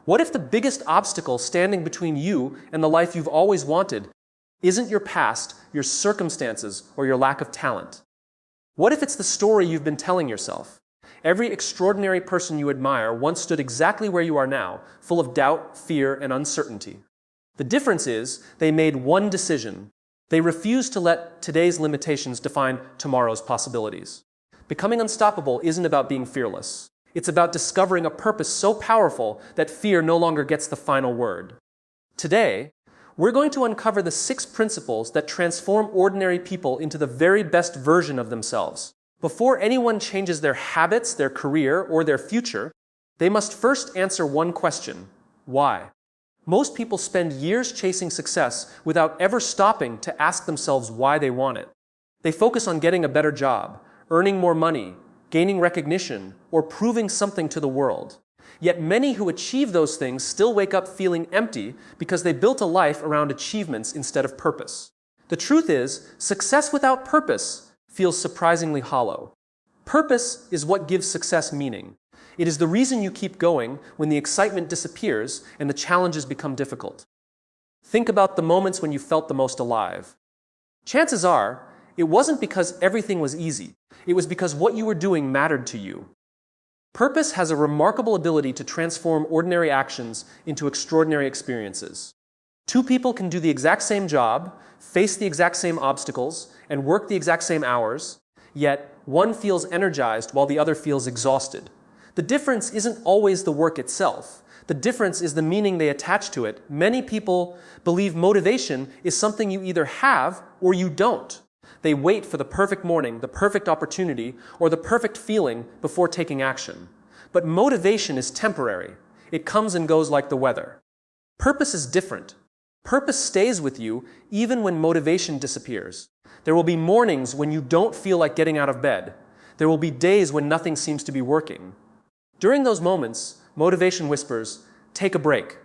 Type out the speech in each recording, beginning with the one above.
What if the biggest obstacle standing between you and the life you've always wanted isn't your past, your circumstances, or your lack of talent? What if it's the story you've been telling yourself? Every extraordinary person you admire once stood exactly where you are now, full of doubt, fear, and uncertainty. The difference is they made one decision. They refused to let today's limitations define tomorrow's possibilities. Becoming unstoppable isn't about being fearless. It's about discovering a purpose so powerful that fear no longer gets the final word. Today, we're going to uncover the 6 principles that transform ordinary people into the very best version of themselves. Before anyone changes their habits, their career, or their future, they must first answer one question: why? Most people spend years chasing success without ever stopping to ask themselves why they want it. They focus on getting a better job, earning more money, gaining recognition, or proving something to the world. Yet many who achieve those things still wake up feeling empty because they built a life around achievements instead of purpose. The truth is, success without purpose feels surprisingly hollow. Purpose is what gives success meaning. It is the reason you keep going when the excitement disappears and the challenges become difficult. Think about the moments when you felt the most alive. Chances are, it wasn't because everything was easy. It was because what you were doing mattered to you. Purpose has a remarkable ability to transform ordinary actions into extraordinary experiences. 2 people can do the exact same job, face the exact same obstacles, and work the exact same hours, yet one feels energized while the other feels exhausted. The difference isn't always the work itself. The difference is the meaning they attach to it. Many people believe motivation is something you either have or you don't. They wait for the perfect morning, the perfect opportunity, or the perfect feeling before taking action. But motivation is temporary. It comes and goes like the weather. Purpose is different. Purpose stays with you even when motivation disappears. There will be mornings when you don't feel like getting out of bed. There will be days when nothing seems to be working. During those moments, motivation whispers, "Take a break."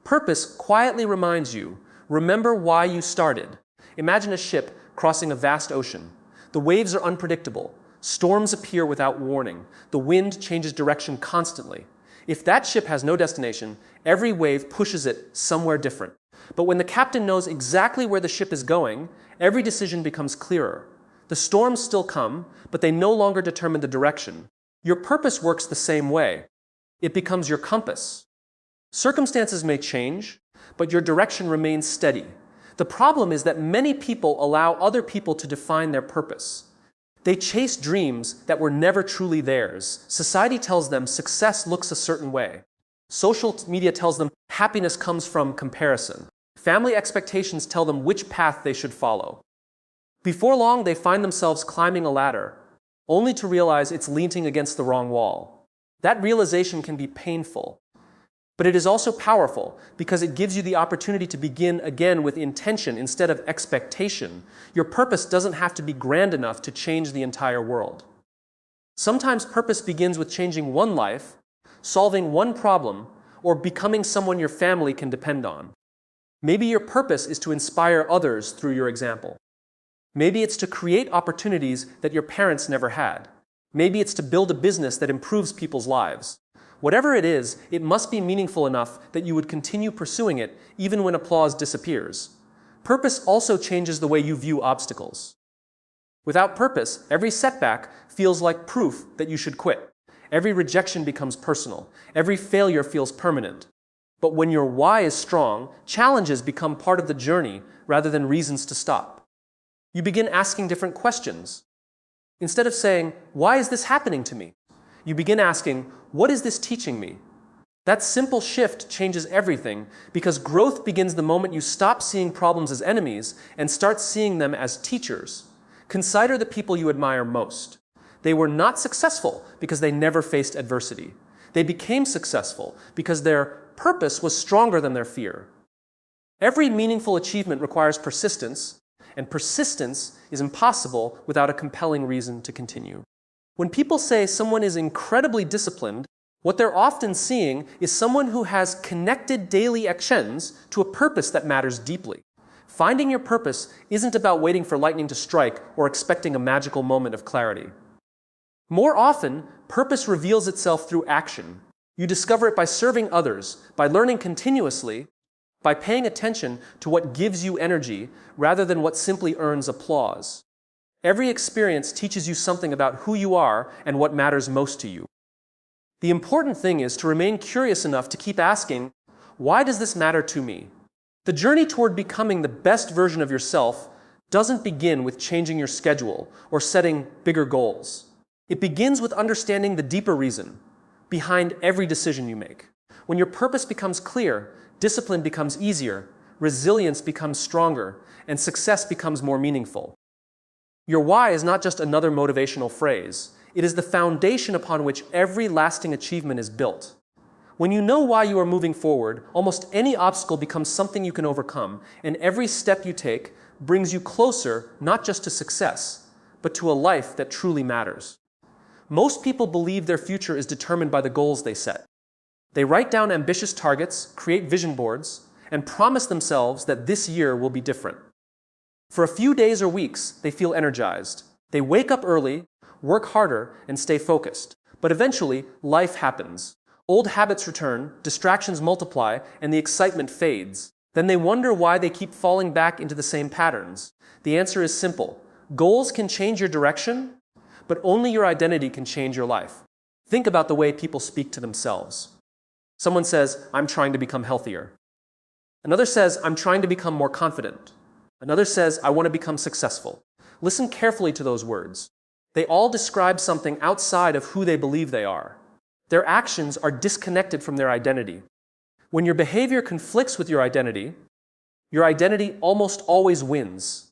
Purpose quietly reminds you, remember why you started. Imagine a ship crossing a vast ocean. The waves are unpredictable. Storms appear without warning. The wind changes direction constantly. If that ship has no destination, every wave pushes it somewhere different. But when the captain knows exactly where the ship is going, every decision becomes clearer. The storms still come, but they no longer determine the direction. Your purpose works the same way. It becomes your compass. Circumstances may change, but your direction remains steady. The problem is that many people allow other people to define their purpose. They chase dreams that were never truly theirs. Society tells them success looks a certain way. Social media tells them happiness comes from comparison. Family expectations tell them which path they should follow. Before long, they find themselves climbing a ladder, only to realize it's leaning against the wrong wall. That realization can be painful, but it is also powerful because it gives you the opportunity to begin again with intention instead of expectation. Your purpose doesn't have to be grand enough to change the entire world. Sometimes purpose begins with changing one life, solving one problem, or becoming someone your family can depend on. Maybe your purpose is to inspire others through your example. Maybe it's to create opportunities that your parents never had. Maybe it's to build a business that improves people's lives. Whatever it is, it must be meaningful enough that you would continue pursuing it even when applause disappears. Purpose also changes the way you view obstacles. Without purpose, every setback feels like proof that you should quit. Every rejection becomes personal. Every failure feels permanent. But when your why is strong, challenges become part of the journey rather than reasons to stop. You begin asking different questions. Instead of saying, "Why is this happening to me?" you begin asking, "What is this teaching me?" That simple shift changes everything because growth begins the moment you stop seeing problems as enemies and start seeing them as teachers. Consider the people you admire most. They were not successful because they never faced adversity. They became successful because their purpose was stronger than their fear. Every meaningful achievement requires persistence, and persistence is impossible without a compelling reason to continue. When people say someone is incredibly disciplined, what they're often seeing is someone who has connected daily actions to a purpose that matters deeply. Finding your purpose isn't about waiting for lightning to strike or expecting a magical moment of clarity. More often, purpose reveals itself through action. You discover it by serving others, by learning continuously, by paying attention to what gives you energy rather than what simply earns applause. Every experience teaches you something about who you are and what matters most to you. The important thing is to remain curious enough to keep asking, why does this matter to me? The journey toward becoming the best version of yourself doesn't begin with changing your schedule or setting bigger goals. It begins with understanding the deeper reason behind every decision you make. When your purpose becomes clear, discipline becomes easier, resilience becomes stronger, and success becomes more meaningful. Your why is not just another motivational phrase. It is the foundation upon which every lasting achievement is built. When you know why you are moving forward, almost any obstacle becomes something you can overcome, and every step you take brings you closer not just to success, but to a life that truly matters. Most people believe their future is determined by the goals they set. They write down ambitious targets, create vision boards, and promise themselves that this year will be different. For a few days or weeks, they feel energized. They wake up early, work harder, and stay focused. But eventually, life happens. Old habits return, distractions multiply, and the excitement fades. Then they wonder why they keep falling back into the same patterns. The answer is simple. Goals can change your direction, but only your identity can change your life. Think about the way people speak to themselves. Someone says, "I'm trying to become healthier." Another says, "I'm trying to become more confident." Another says, "I want to become successful." Listen carefully to those words. They all describe something outside of who they believe they are. Their actions are disconnected from their identity. When your behavior conflicts with your identity almost always wins.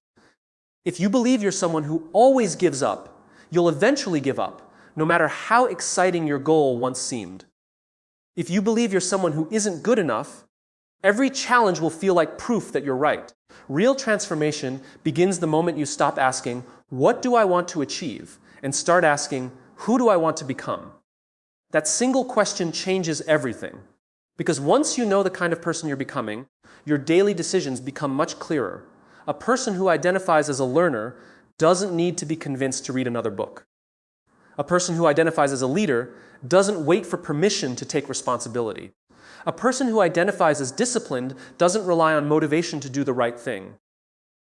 If you believe you're someone who always gives up, you'll eventually give up, no matter how exciting your goal once seemed. If you believe you're someone who isn't good enough, every challenge will feel like proof that you're right. Real transformation begins the moment you stop asking, "What do I want to achieve?" and start asking, "Who do I want to become?" That single question changes everything. Because once you know the kind of person you're becoming, your daily decisions become much clearer. A person who identifies as a learner doesn't need to be convinced to read another book. A person who identifies as a leader doesn't wait for permission to take responsibility. A person who identifies as disciplined doesn't rely on motivation to do the right thing.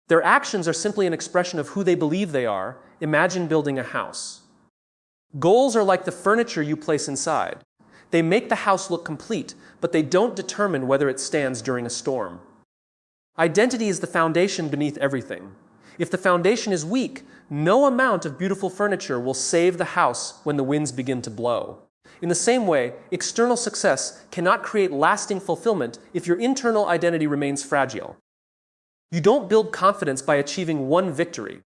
Their actions are simply an expression of who they believe they are. Imagine building a house. Goals are like the furniture you place inside. They make the house look complete, but they don't determine whether it stands during a storm. Identity is the foundation beneath everything. If the foundation is weak, no amount of beautiful furniture will save the house when the winds begin to blow. In the same way, external success cannot create lasting fulfillment if your internal identity remains fragile. You don't build confidence by achieving one victory.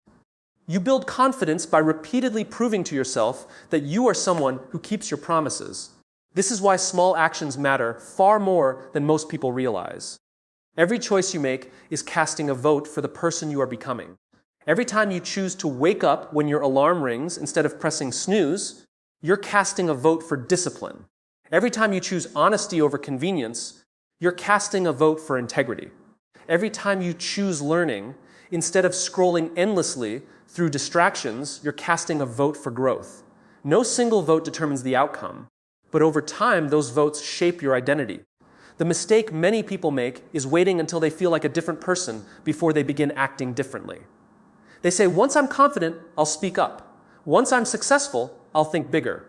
You build confidence by repeatedly proving to yourself that you are someone who keeps your promises. This is why small actions matter far more than most people realize. Every choice you make is casting a vote for the person you are becoming. Every time you choose to wake up when your alarm rings instead of pressing snooze, you're casting a vote for discipline. Every time you choose honesty over convenience, you're casting a vote for integrity. Every time you choose learning, instead of scrolling endlessly through distractions, you're casting a vote for growth. No single vote determines the outcome, but over time, those votes shape your identity. The mistake many people make is waiting until they feel like a different person before they begin acting differently. They say, "Once I'm confident, I'll speak up. Once I'm successful, I'll think bigger.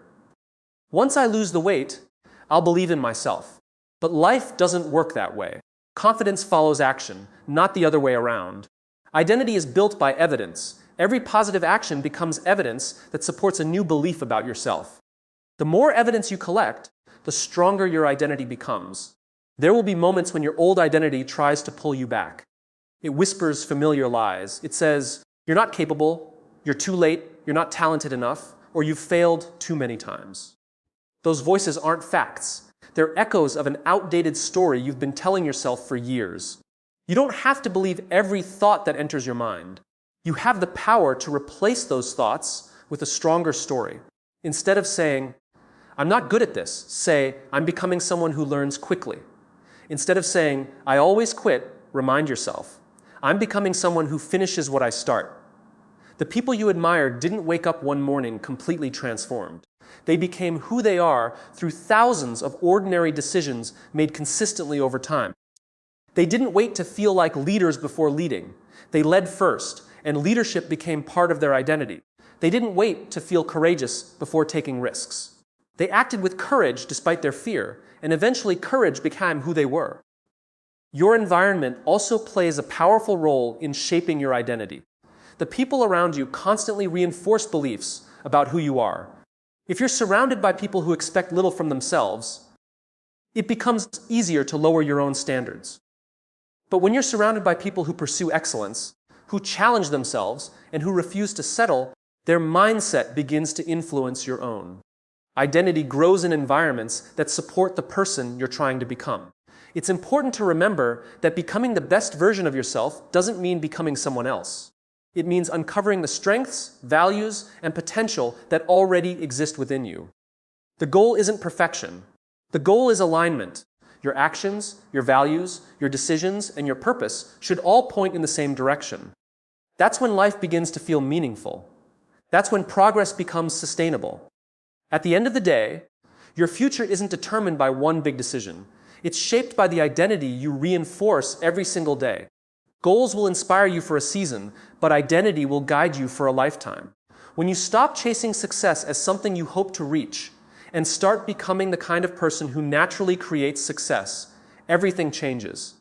Once I lose the weight, I'll believe in myself." But life doesn't work that way. Confidence follows action, not the other way around. Identity is built by evidence. Every positive action becomes evidence that supports a new belief about yourself. The more evidence you collect, the stronger your identity becomes. There will be moments when your old identity tries to pull you back. It whispers familiar lies. It says, "You're not capable, you're too late, you're not talented enough, or you've failed too many times." Those voices aren't facts. They're echoes of an outdated story you've been telling yourself for years. You don't have to believe every thought that enters your mind. You have the power to replace those thoughts with a stronger story. Instead of saying, "I'm not good at this," say, "I'm becoming someone who learns quickly." Instead of saying, "I always quit," remind yourself, "I'm becoming someone who finishes what I start." The people you admire didn't wake up one morning completely transformed. They became who they are through thousands of ordinary decisions made consistently over time. They didn't wait to feel like leaders before leading. They led first, and leadership became part of their identity. They didn't wait to feel courageous before taking risks. They acted with courage despite their fear, and eventually courage became who they were. Your environment also plays a powerful role in shaping your identity. The people around you constantly reinforce beliefs about who you are. If you're surrounded by people who expect little from themselves, it becomes easier to lower your own standards. But when you're surrounded by people who pursue excellence, who challenge themselves, and who refuse to settle, their mindset begins to influence your own. Identity grows in environments that support the person you're trying to become. It's important to remember that becoming the best version of yourself doesn't mean becoming someone else. It means uncovering the strengths, values, and potential that already exist within you. The goal isn't perfection. The goal is alignment. Your actions, your values, your decisions, and your purpose should all point in the same direction. That's when life begins to feel meaningful. That's when progress becomes sustainable. At the end of the day, your future isn't determined by one big decision. It's shaped by the identity you reinforce every single day. Goals will inspire you for a season, but identity will guide you for a lifetime. When you stop chasing success as something you hope to reach and start becoming the kind of person who naturally creates success, everything changes.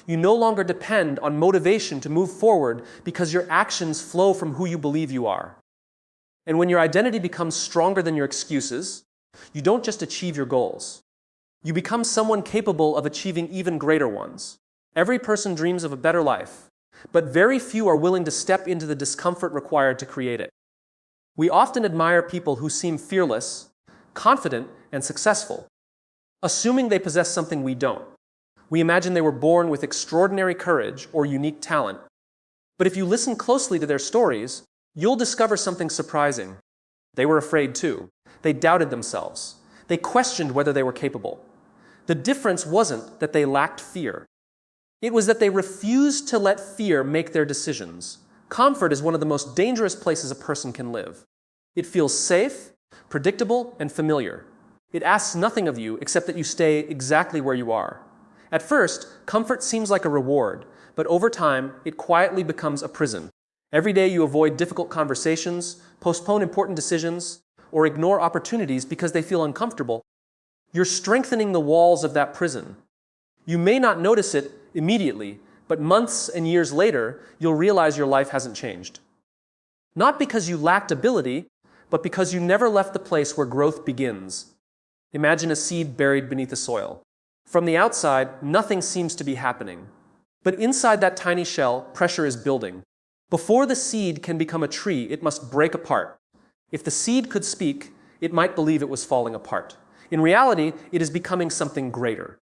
You no longer depend on motivation to move forward because your actions flow from who you believe you are. And when your identity becomes stronger than your excuses, you don't just achieve your goals. You become someone capable of achieving even greater ones. Every person dreams of a better life, but very few are willing to step into the discomfort required to create it. We often admire people who seem fearless, confident, and successful, assuming they possess something we don't. We imagine they were born with extraordinary courage or unique talent. But if you listen closely to their stories, you'll discover something surprising. They were afraid too. They doubted themselves. They questioned whether they were capable. The difference wasn't that they lacked fear. It was that they refused to let fear make their decisions. Comfort is one of the most dangerous places a person can live. It feels safe, predictable, and familiar. It asks nothing of you except that you stay exactly where you are. At first, comfort seems like a reward, but over time, it quietly becomes a prison. Every day you avoid difficult conversations, postpone important decisions, or ignore opportunities because they feel uncomfortable. You're strengthening the walls of that prison. You may not notice it immediately, but months and years later, you'll realize your life hasn't changed. Not because you lacked ability, but because you never left the place where growth begins. Imagine a seed buried beneath the soil. From the outside, nothing seems to be happening. But inside that tiny shell, pressure is building. Before the seed can become a tree, it must break apart. If the seed could speak, it might believe it was falling apart. In reality, it is becoming something greater.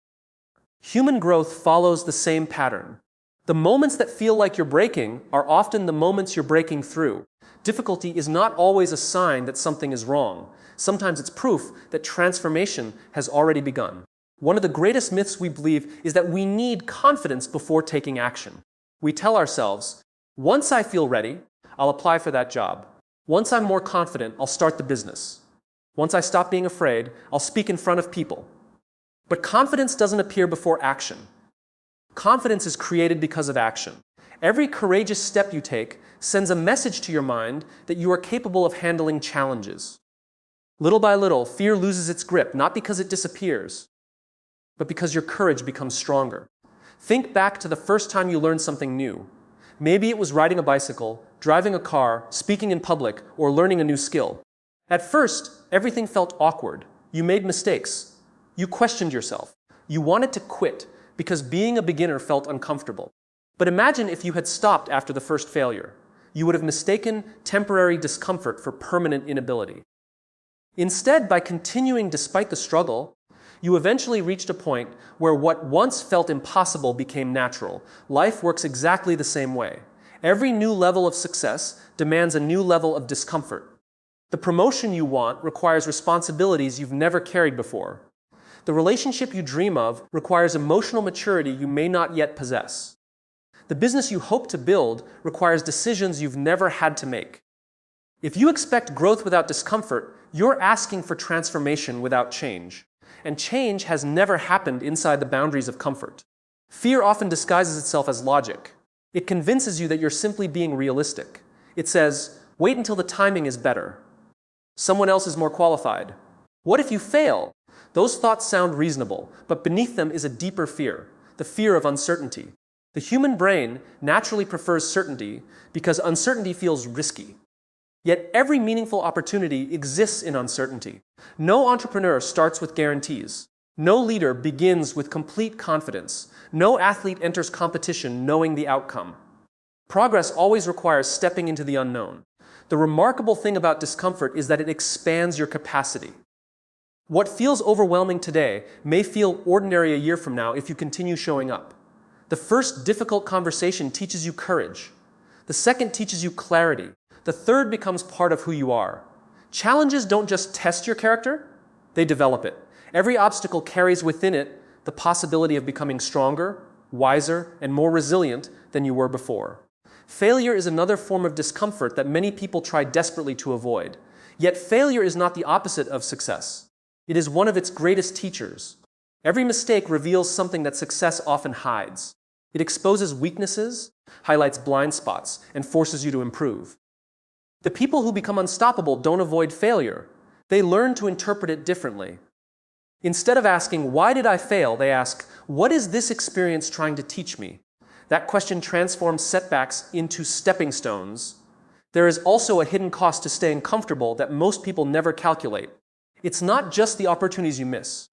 Human growth follows the same pattern. The moments that feel like you're breaking are often the moments you're breaking through. Difficulty is not always a sign that something is wrong. Sometimes it's proof that transformation has already begun. One of the greatest myths we believe is that we need confidence before taking action. We tell ourselves, once I feel ready, I'll apply for that job. Once I'm more confident, I'll start the business. Once I stop being afraid, I'll speak in front of people. But confidence doesn't appear before action. Confidence is created because of action. Every courageous step you take sends a message to your mind that you are capable of handling challenges. Little by little, fear loses its grip, not because it disappears, but because your courage becomes stronger. Think back to the first time you learned something new. Maybe it was riding a bicycle, driving a car, speaking in public, or learning a new skill. At first, everything felt awkward. You made mistakes. You questioned yourself. You wanted to quit because being a beginner felt uncomfortable. But imagine if you had stopped after the first failure. You would have mistaken temporary discomfort for permanent inability. Instead, by continuing despite the struggle, you eventually reached a point where what once felt impossible became natural. Life works exactly the same way. Every new level of success demands a new level of discomfort. The promotion you want requires responsibilities you've never carried before. The relationship you dream of requires emotional maturity you may not yet possess. The business you hope to build requires decisions you've never had to make. If you expect growth without discomfort, You're asking for transformation without change, and change has never happened inside the boundaries of comfort. Fear often disguises itself as logic. It convinces you that you're simply being realistic. It says, wait until the timing is better. Someone else is more qualified. What if you fail? Those thoughts sound reasonable, but beneath them is a deeper fear, the fear of uncertainty. The human brain naturally prefers certainty because uncertainty feels risky. Yet every meaningful opportunity exists in uncertainty. No entrepreneur starts with guarantees. No leader begins with complete confidence. No athlete enters competition knowing the outcome. Progress always requires stepping into the unknown. The remarkable thing about discomfort is that it expands your capacity. What feels overwhelming today may feel ordinary a year from now if you continue showing up. The first difficult conversation teaches you courage. The second teaches you clarity. The third becomes part of who you are. Challenges don't just test your character, they develop it. Every obstacle carries within it the possibility of becoming stronger, wiser, and more resilient than you were before. Failure is another form of discomfort that many people try desperately to avoid. Yet failure is not the opposite of success. It is one of its greatest teachers. Every mistake reveals something that success often hides. It exposes weaknesses, highlights blind spots, and forces you to improve. The people who become unstoppable don't avoid failure. They learn to interpret it differently. Instead of asking, why did I fail? They ask, what is this experience trying to teach me? That question transforms setbacks into stepping stones. There is also a hidden cost to staying comfortable that most people never calculate. It's not just the opportunities you miss.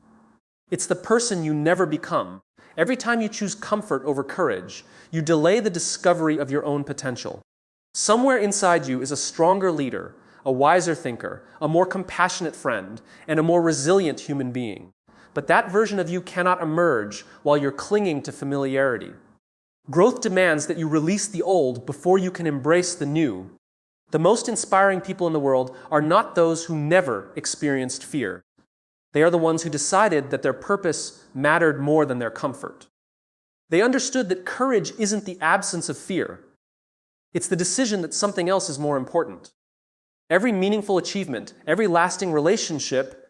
It's the person you never become. Every time you choose comfort over courage, you delay the discovery of your own potential. Somewhere inside you is a stronger leader, a wiser thinker, a more compassionate friend, and a more resilient human being. But that version of you cannot emerge while you're clinging to familiarity. Growth demands that you release the old before you can embrace the new. The most inspiring people in the world are not those who never experienced fear. They are the ones who decided that their purpose mattered more than their comfort. They understood that courage isn't the absence of fear. It's the decision that something else is more important. Every meaningful achievement, every lasting relationship,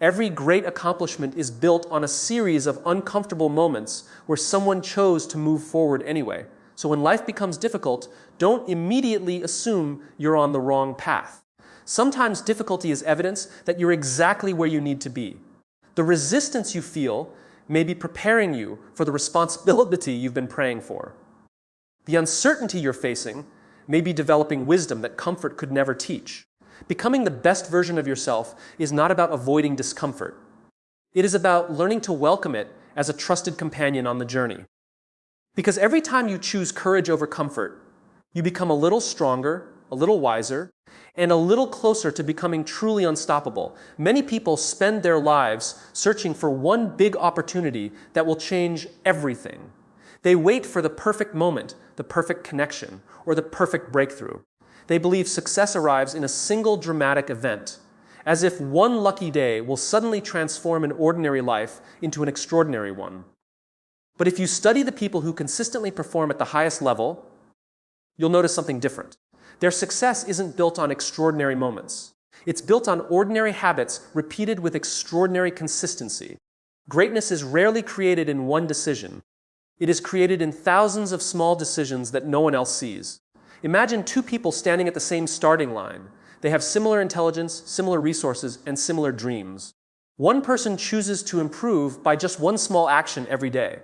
every great accomplishment is built on a series of uncomfortable moments where someone chose to move forward anyway. So when life becomes difficult, don't immediately assume you're on the wrong path. Sometimes difficulty is evidence that you're exactly where you need to be. The resistance you feel may be preparing you for the responsibility you've been praying for. The uncertainty you're facing may be developing wisdom that comfort could never teach. Becoming the best version of yourself is not about avoiding discomfort. It is about learning to welcome it as a trusted companion on the journey. Because every time you choose courage over comfort, you become a little stronger, a little wiser, and a little closer to becoming truly unstoppable. Many people spend their lives searching for one big opportunity that will change everything. They wait for the perfect moment, the perfect connection, or the perfect breakthrough. They believe success arrives in a single dramatic event, as if one lucky day will suddenly transform an ordinary life into an extraordinary one. But if you study the people who consistently perform at the highest level, you'll notice something different. Their success isn't built on extraordinary moments. It's built on ordinary habits repeated with extraordinary consistency. Greatness is rarely created in one decision. It is created in thousands of small decisions that no one else sees. Imagine two people standing at the same starting line. They have similar intelligence, similar resources, and similar dreams. One person chooses to improve by just one small action every day.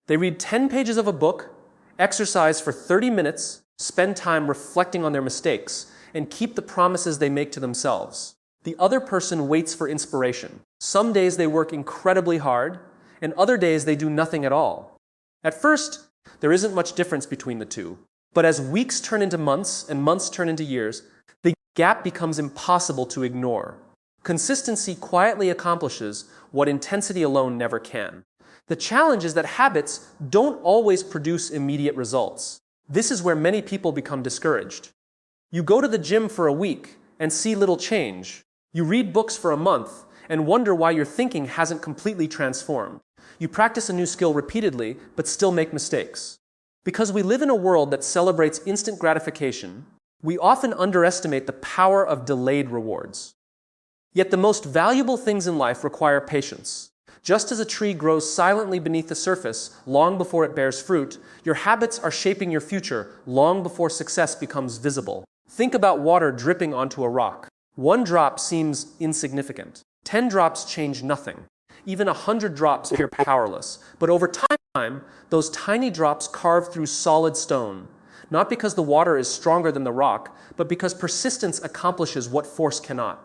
They read 10 pages of a book, exercise for 30 minutes, spend time reflecting on their mistakes, and keep the promises they make to themselves. The other person waits for inspiration. Some days they work incredibly hard, and other days they do nothing at all. At first, there isn't much difference between the two. But as weeks turn into months and months turn into years, the gap becomes impossible to ignore. Consistency quietly accomplishes what intensity alone never can. The challenge is that habits don't always produce immediate results. This is where many people become discouraged. You go to the gym for a week and see little change. You read books for a month and wonder why your thinking hasn't completely transformed. You practice a new skill repeatedly, but still make mistakes. Because we live in a world that celebrates instant gratification, we often underestimate the power of delayed rewards. Yet the most valuable things in life require patience. Just as a tree grows silently beneath the surface long before it bears fruit, your habits are shaping your future long before success becomes visible. Think about water dripping onto a rock. One drop seems insignificant. 10 drops change nothing. Even 100 drops appear powerless. But over time, those tiny drops carve through solid stone. Not because the water is stronger than the rock, but because persistence accomplishes what force cannot.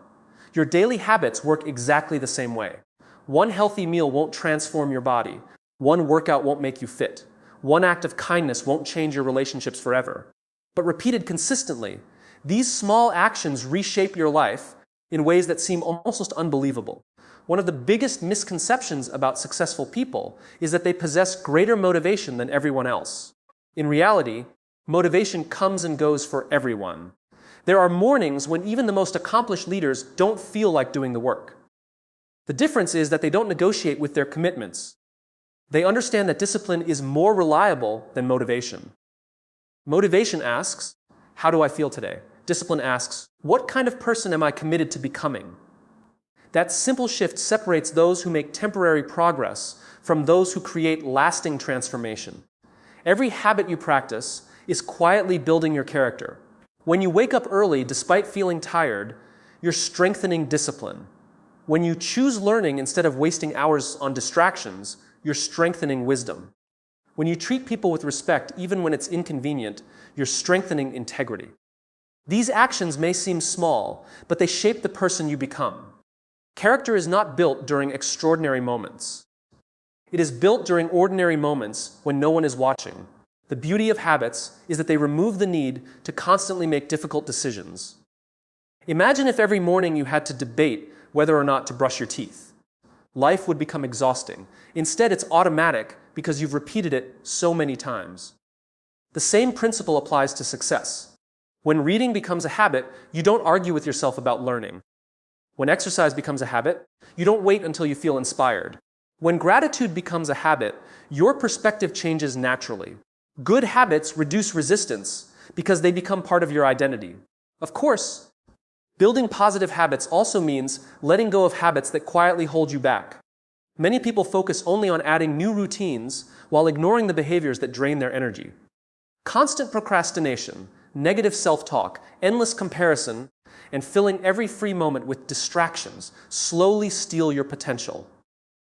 Your daily habits work exactly the same way. One healthy meal won't transform your body. One workout won't make you fit. One act of kindness won't change your relationships forever. But repeated consistently, these small actions reshape your life in ways that seem almost unbelievable. One of the biggest misconceptions about successful people is that they possess greater motivation than everyone else. In reality, motivation comes and goes for everyone. There are mornings when even the most accomplished leaders don't feel like doing the work. The difference is that they don't negotiate with their commitments. They understand that discipline is more reliable than motivation. Motivation asks, how do I feel today? Discipline asks, what kind of person am I committed to becoming? That simple shift separates those who make temporary progress from those who create lasting transformation. Every habit you practice is quietly building your character. When you wake up early despite feeling tired, you're strengthening discipline. When you choose learning instead of wasting hours on distractions, you're strengthening wisdom. When you treat people with respect even when it's inconvenient, you're strengthening integrity. These actions may seem small, but they shape the person you become. Character is not built during extraordinary moments. It is built during ordinary moments when no one is watching. The beauty of habits is that they remove the need to constantly make difficult decisions. Imagine if every morning you had to debate whether or not to brush your teeth. Life would become exhausting. Instead, it's automatic because you've repeated it so many times. The same principle applies to success. When reading becomes a habit, you don't argue with yourself about learning. When exercise becomes a habit, you don't wait until you feel inspired. When gratitude becomes a habit, your perspective changes naturally. Good habits reduce resistance because they become part of your identity. Of course, building positive habits also means letting go of habits that quietly hold you back. Many people focus only on adding new routines while ignoring the behaviors that drain their energy. Constant procrastination, negative self-talk, endless comparison, and filling every free moment with distractions slowly steal your potential.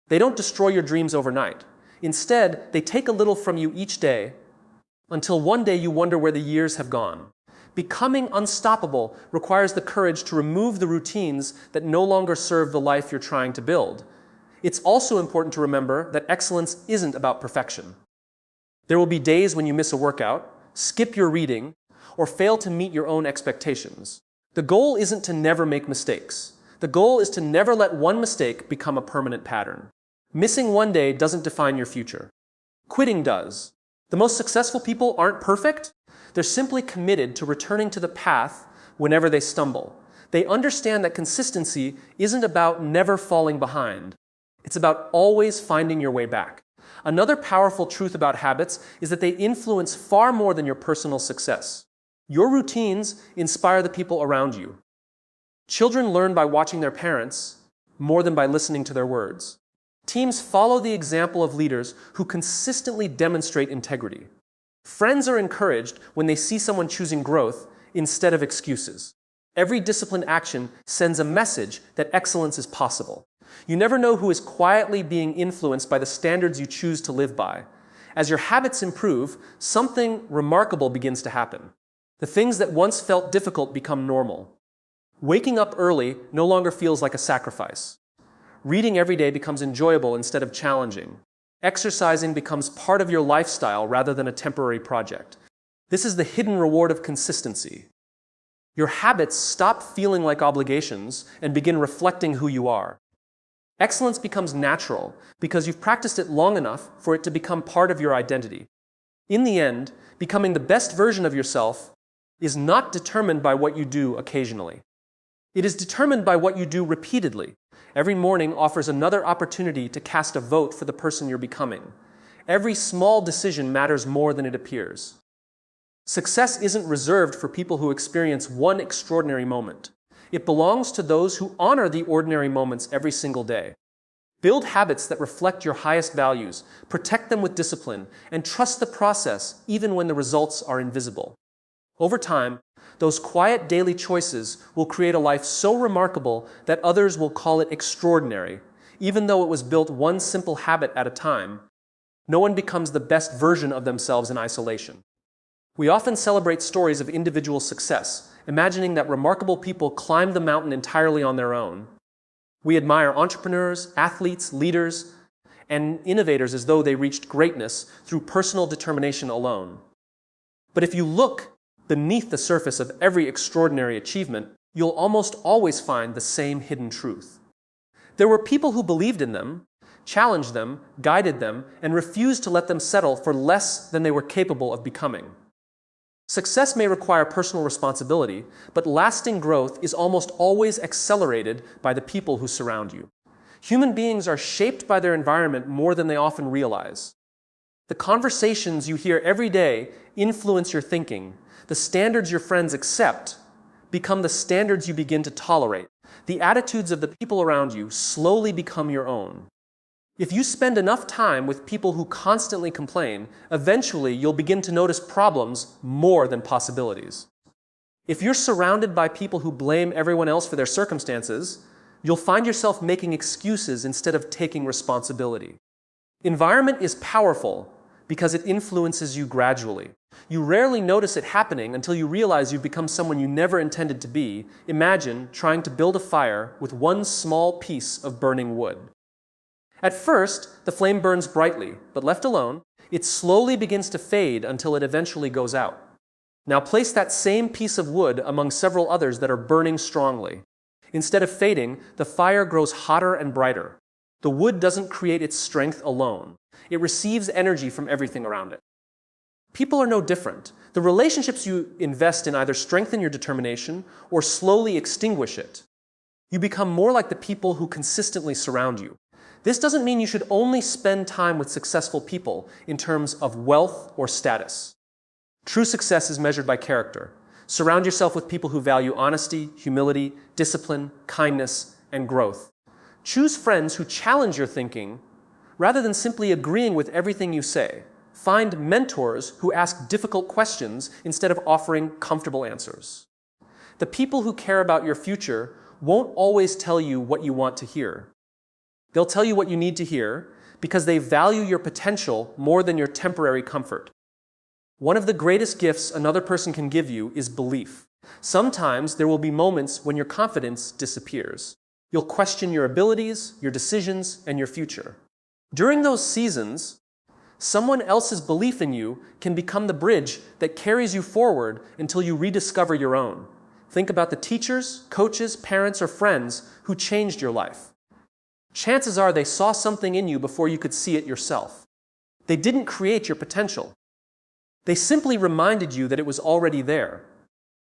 They don't destroy your dreams overnight. Instead, they take a little from you each day until one day you wonder where the years have gone. Becoming unstoppable requires the courage to remove the routines that no longer serve the life you're trying to build. It's also important to remember that excellence isn't about perfection. There will be days when you miss a workout, skip your reading, or fail to meet your own expectations. The goal isn't to never make mistakes. The goal is to never let one mistake become a permanent pattern. Missing one day doesn't define your future. Quitting does. The most successful people aren't perfect. They're simply committed to returning to the path whenever they stumble. They understand that consistency isn't about never falling behind. It's about always finding your way back. Another powerful truth about habits is that they influence far more than your personal success. Your routines inspire the people around you. Children learn by watching their parents more than by listening to their words. Teams follow the example of leaders who consistently demonstrate integrity. Friends are encouraged when they see someone choosing growth instead of excuses. Every disciplined action sends a message that excellence is possible. You never know who is quietly being influenced by the standards you choose to live by. As your habits improve, something remarkable begins to happen. The things that once felt difficult become normal. Waking up early no longer feels like a sacrifice. Reading every day becomes enjoyable instead of challenging. Exercising becomes part of your lifestyle rather than a temporary project. This is the hidden reward of consistency. Your habits stop feeling like obligations and begin reflecting who you are. Excellence becomes natural because you've practiced it long enough for it to become part of your identity. In the end, becoming the best version of yourself is not determined by what you do occasionally. It is determined by what you do repeatedly. Every morning offers another opportunity to cast a vote for the person you're becoming. Every small decision matters more than it appears. Success isn't reserved for people who experience one extraordinary moment. It belongs to those who honor the ordinary moments every single day. Build habits that reflect your highest values, protect them with discipline, and trust the process even when the results are invisible. Over time, those quiet daily choices will create a life so remarkable that others will call it extraordinary, even though it was built one simple habit at a time. No one becomes the best version of themselves in isolation. We often celebrate stories of individual success, imagining that remarkable people climbed the mountain entirely on their own. We admire entrepreneurs, athletes, leaders, and innovators as though they reached greatness through personal determination alone. But if you look beneath the surface of every extraordinary achievement, you'll almost always find the same hidden truth. There were people who believed in them, challenged them, guided them, and refused to let them settle for less than they were capable of becoming. Success may require personal responsibility, but lasting growth is almost always accelerated by the people who surround you. Human beings are shaped by their environment more than they often realize. The conversations you hear every day influence your thinking. The standards your friends accept become the standards you begin to tolerate. The attitudes of the people around you slowly become your own. If you spend enough time with people who constantly complain, eventually you'll begin to notice problems more than possibilities. If you're surrounded by people who blame everyone else for their circumstances, you'll find yourself making excuses instead of taking responsibility. Environment is powerful because it influences you gradually. You rarely notice it happening until you realize you've become someone you never intended to be. Imagine trying to build a fire with one small piece of burning wood. At first, the flame burns brightly, but left alone, it slowly begins to fade until it eventually goes out. Now place that same piece of wood among several others that are burning strongly. Instead of fading, the fire grows hotter and brighter. The wood doesn't create its strength alone. It receives energy from everything around it. People are no different. The relationships you invest in either strengthen your determination or slowly extinguish it. You become more like the people who consistently surround you. This doesn't mean you should only spend time with successful people in terms of wealth or status. True success is measured by character. Surround yourself with people who value honesty, humility, discipline, kindness, and growth. Choose friends who challenge your thinking rather than simply agreeing with everything you say. Find mentors who ask difficult questions instead of offering comfortable answers. The people who care about your future won't always tell you what you want to hear. They'll tell you what you need to hear because they value your potential more than your temporary comfort. One of the greatest gifts another person can give you is belief. Sometimes there will be moments when your confidence disappears. You'll question your abilities, your decisions, and your future. During those seasons, someone else's belief in you can become the bridge that carries you forward until you rediscover your own. Think about the teachers, coaches, parents, or friends who changed your life. Chances are they saw something in you before you could see it yourself. They didn't create your potential. They simply reminded you that it was already there.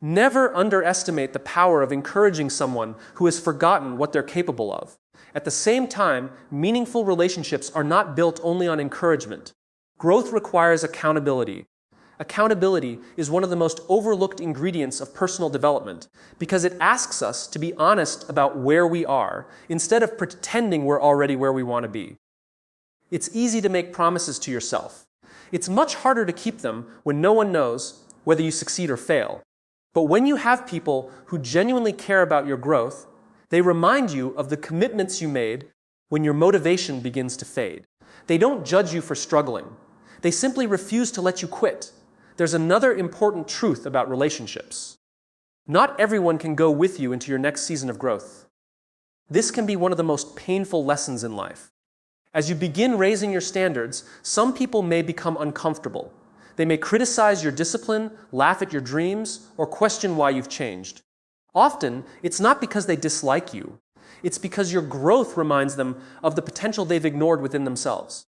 Never underestimate the power of encouraging someone who has forgotten what they're capable of. At the same time, meaningful relationships are not built only on encouragement. Growth requires accountability. Accountability is one of the most overlooked ingredients of personal development because it asks us to be honest about where we are instead of pretending we're already where we want to be. It's easy to make promises to yourself. It's much harder to keep them when no one knows whether you succeed or fail. But when you have people who genuinely care about your growth, they remind you of the commitments you made when your motivation begins to fade. They don't judge you for struggling. They simply refuse to let you quit. There's another important truth about relationships. Not everyone can go with you into your next season of growth. This can be one of the most painful lessons in life. As you begin raising your standards, some people may become uncomfortable. They may criticize your discipline, laugh at your dreams, or question why you've changed. Often, it's not because they dislike you. It's because your growth reminds them of the potential they've ignored within themselves.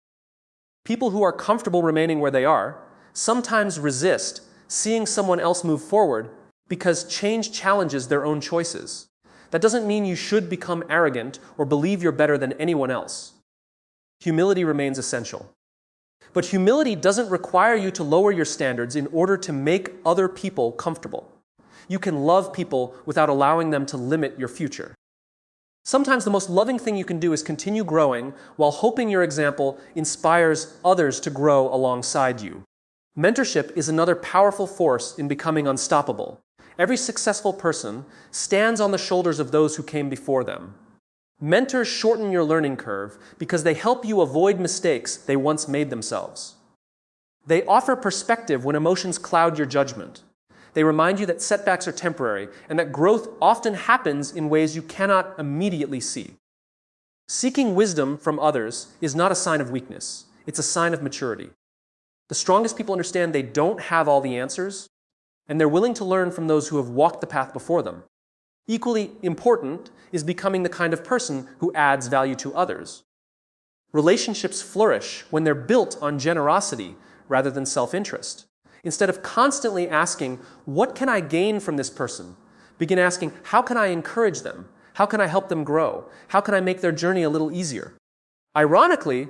People who are comfortable remaining where they are sometimes resist seeing someone else move forward because change challenges their own choices. That doesn't mean you should become arrogant or believe you're better than anyone else. Humility remains essential. But humility doesn't require you to lower your standards in order to make other people comfortable. You can love people without allowing them to limit your future. Sometimes the most loving thing you can do is continue growing while hoping your example inspires others to grow alongside you. Mentorship is another powerful force in becoming unstoppable. Every successful person stands on the shoulders of those who came before them. Mentors shorten your learning curve because they help you avoid mistakes they once made themselves. They offer perspective when emotions cloud your judgment. They remind you that setbacks are temporary and that growth often happens in ways you cannot immediately see. Seeking wisdom from others is not a sign of weakness. It's a sign of maturity. The strongest people understand they don't have all the answers, and they're willing to learn from those who have walked the path before them. Equally important is becoming the kind of person who adds value to others. Relationships flourish when they're built on generosity rather than self-interest. Instead of constantly asking, what can I gain from this person? Begin asking, how can I encourage them? How can I help them grow? How can I make their journey a little easier? Ironically,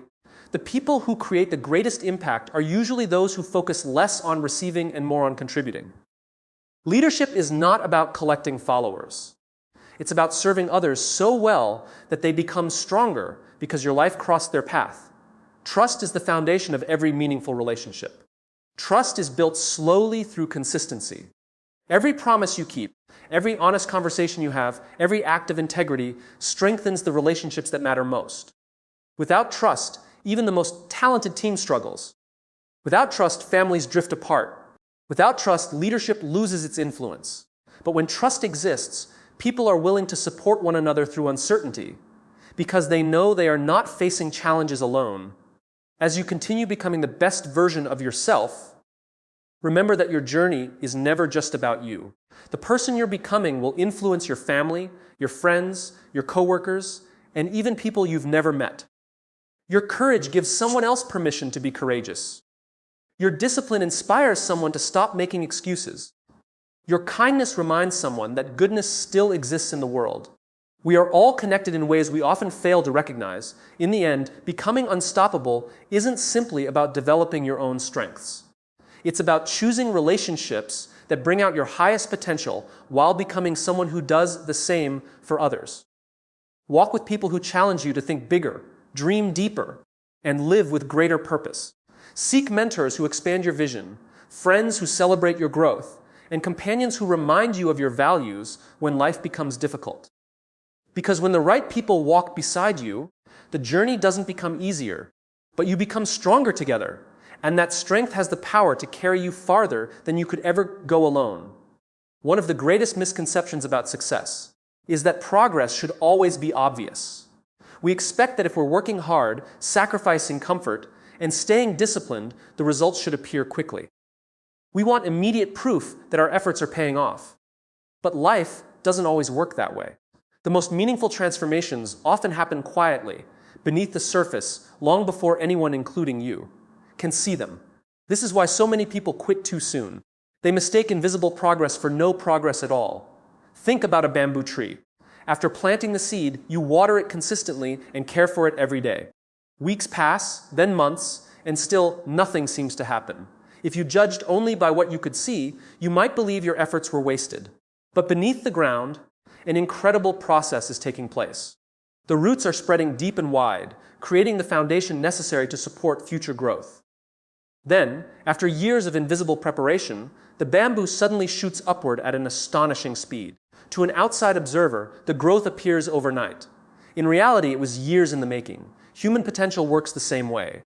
the people who create the greatest impact are usually those who focus less on receiving and more on contributing. Leadership is not about collecting followers. It's about serving others so well that they become stronger because your life crossed their path. Trust is the foundation of every meaningful relationship. Trust is built slowly through consistency. Every promise you keep, every honest conversation you have, every act of integrity strengthens the relationships that matter most. Without trust, even the most talented team struggles. Without trust, families drift apart. Without trust, leadership loses its influence. But when trust exists, people are willing to support one another through uncertainty because they know they are not facing challenges alone. As you continue becoming the best version of yourself, remember that your journey is never just about you. The person you're becoming will influence your family, your friends, your coworkers, and even people you've never met. Your courage gives someone else permission to be courageous. Your discipline inspires someone to stop making excuses. Your kindness reminds someone that goodness still exists in the world. We are all connected in ways we often fail to recognize. In the end, becoming unstoppable isn't simply about developing your own strengths. It's about choosing relationships that bring out your highest potential while becoming someone who does the same for others. Walk with people who challenge you to think bigger, dream deeper, and live with greater purpose. Seek mentors who expand your vision, friends who celebrate your growth, and companions who remind you of your values when life becomes difficult. Because when the right people walk beside you, the journey doesn't become easier, but you become stronger together, and that strength has the power to carry you farther than you could ever go alone. One of the greatest misconceptions about success is that progress should always be obvious. We expect that if we're working hard, sacrificing comfort, and staying disciplined, the results should appear quickly. We want immediate proof that our efforts are paying off. But life doesn't always work that way. The most meaningful transformations often happen quietly, beneath the surface, long before anyone, including you, can see them. This is why so many people quit too soon. They mistake invisible progress for no progress at all. Think about a bamboo tree. After planting the seed, you water it consistently and care for it every day. Weeks pass, then months, and still nothing seems to happen. If you judged only by what you could see, you might believe your efforts were wasted. But beneath the ground, an incredible process is taking place. The roots are spreading deep and wide, creating the foundation necessary to support future growth. Then, after years of invisible preparation, the bamboo suddenly shoots upward at an astonishing speed. To an outside observer, the growth appears overnight. In reality, it was years in the making. Human potential works the same way.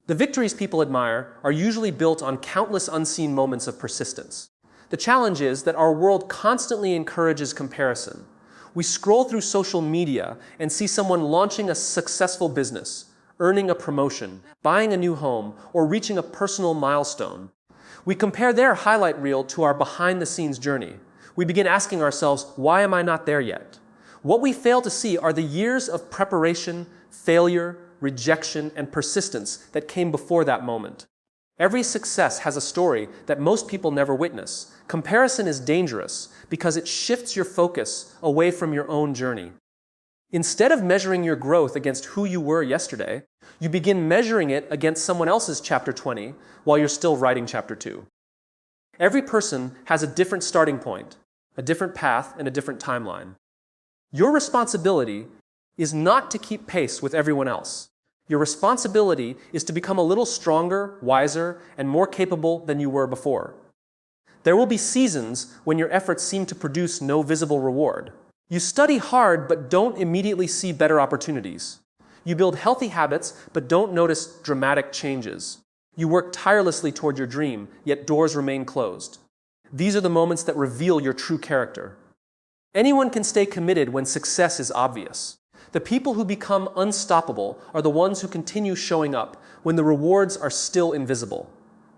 The victories people admire are usually built on countless unseen moments of persistence. The challenge is that our world constantly encourages comparison. We scroll through social media and see someone launching a successful business, earning a promotion, buying a new home, or reaching a personal milestone. We compare their highlight reel to our behind-the-scenes journey. We begin asking ourselves, why am I not there yet? What we fail to see are the years of preparation, failure, rejection, and persistence that came before that moment. Every success has a story that most people never witness. Comparison is dangerous because it shifts your focus away from your own journey. Instead of measuring your growth against who you were yesterday, you begin measuring it against someone else's chapter 20 while you're still writing chapter 2. Every person has a different starting point, a different path, and a different timeline. Your responsibility is not to keep pace with everyone else. Your responsibility is to become a little stronger, wiser, and more capable than you were before. There will be seasons when your efforts seem to produce no visible reward. You study hard but don't immediately see better opportunities. You build healthy habits but don't notice dramatic changes. You work tirelessly toward your dream, yet doors remain closed. These are the moments that reveal your true character. Anyone can stay committed when success is obvious. The people who become unstoppable are the ones who continue showing up when the rewards are still invisible.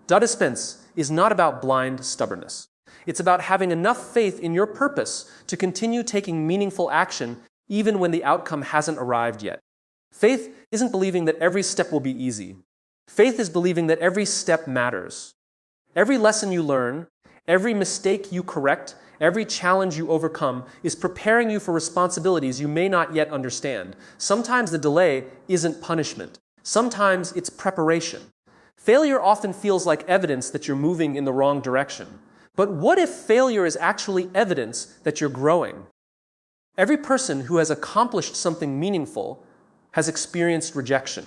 Dispense is not about blind stubbornness. It's about having enough faith in your purpose to continue taking meaningful action even when the outcome hasn't arrived yet. Faith isn't believing that every step will be easy. Faith is believing that every step matters. Every lesson you learn, every mistake you correct, every challenge you overcome is preparing you for responsibilities you may not yet understand. Sometimes the delay isn't punishment. Sometimes it's preparation. Failure often feels like evidence that you're moving in the wrong direction. But what if failure is actually evidence that you're growing? Every person who has accomplished something meaningful has experienced rejection.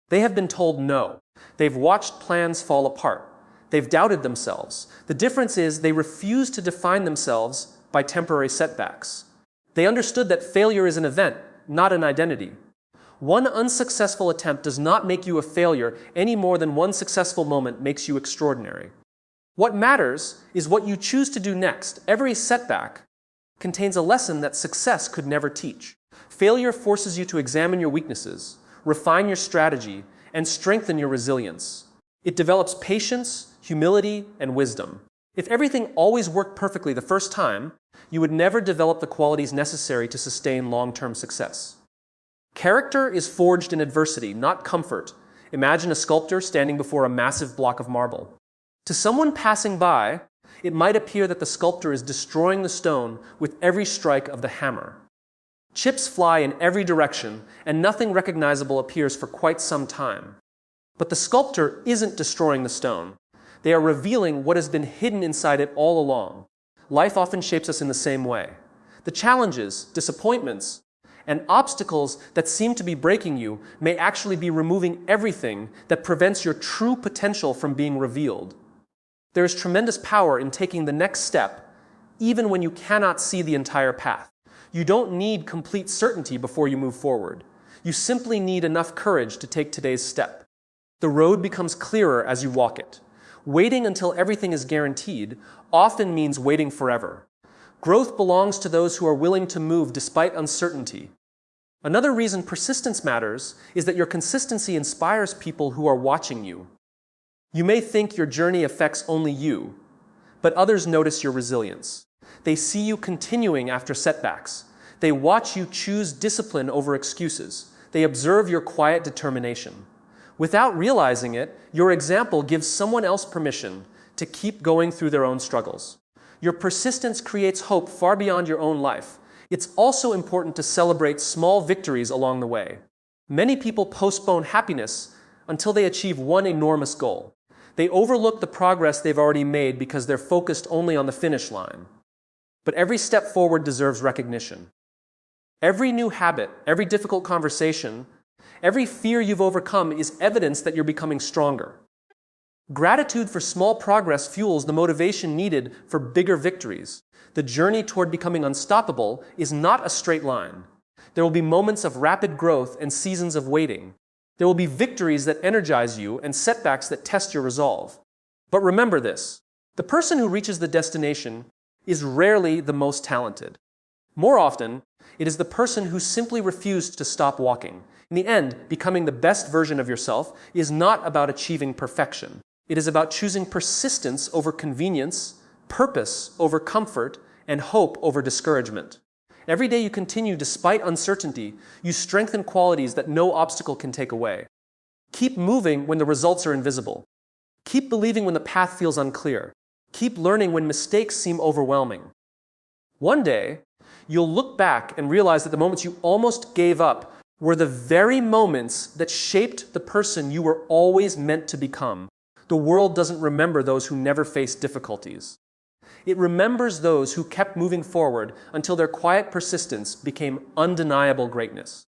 They have been told no. They've watched plans fall apart. They've doubted themselves. The difference is they refuse to define themselves by temporary setbacks. They understood that failure is an event, not an identity. One unsuccessful attempt does not make you a failure any more than one successful moment makes you extraordinary. What matters is what you choose to do next. Every setback contains a lesson that success could never teach. Failure forces you to examine your weaknesses, refine your strategy, and strengthen your resilience. It develops patience, humility, and wisdom. If everything always worked perfectly the first time, you would never develop the qualities necessary to sustain long-term success. Character is forged in adversity, not comfort. Imagine a sculptor standing before a massive block of marble. To someone passing by, it might appear that the sculptor is destroying the stone with every strike of the hammer. Chips fly in every direction, and nothing recognizable appears for quite some time. But the sculptor isn't destroying the stone. They are revealing what has been hidden inside it all along. Life often shapes us in the same way. The challenges, disappointments, and obstacles that seem to be breaking you may actually be removing everything that prevents your true potential from being revealed. There is tremendous power in taking the next step, even when you cannot see the entire path. You don't need complete certainty before you move forward. You simply need enough courage to take today's step. The road becomes clearer as you walk it. Waiting until everything is guaranteed often means waiting forever. Growth belongs to those who are willing to move despite uncertainty. Another reason persistence matters is that your consistency inspires people who are watching you. You may think your journey affects only you, but others notice your resilience. They see you continuing after setbacks. They watch you choose discipline over excuses. They observe your quiet determination. Without realizing it, your example gives someone else permission to keep going through their own struggles. Your persistence creates hope far beyond your own life. It's also important to celebrate small victories along the way. Many people postpone happiness until they achieve one enormous goal. They overlook the progress they've already made because they're focused only on the finish line. But every step forward deserves recognition. Every new habit, every difficult conversation, every fear you've overcome is evidence that you're becoming stronger. Gratitude for small progress fuels the motivation needed for bigger victories. The journey toward becoming unstoppable is not a straight line. There will be moments of rapid growth and seasons of waiting. There will be victories that energize you and setbacks that test your resolve. But remember this: the person who reaches the destination is rarely the most talented. More often, it is the person who simply refused to stop walking. In the end, becoming the best version of yourself is not about achieving perfection. It is about choosing persistence over convenience, purpose over comfort, and hope over discouragement. Every day you continue despite uncertainty, you strengthen qualities that no obstacle can take away. Keep moving when the results are invisible. Keep believing when the path feels unclear. Keep learning when mistakes seem overwhelming. One day, you'll look back and realize that the moments you almost gave up were the very moments that shaped the person you were always meant to become. The world doesn't remember those who never faced difficulties. It remembers those who kept moving forward until their quiet persistence became undeniable greatness.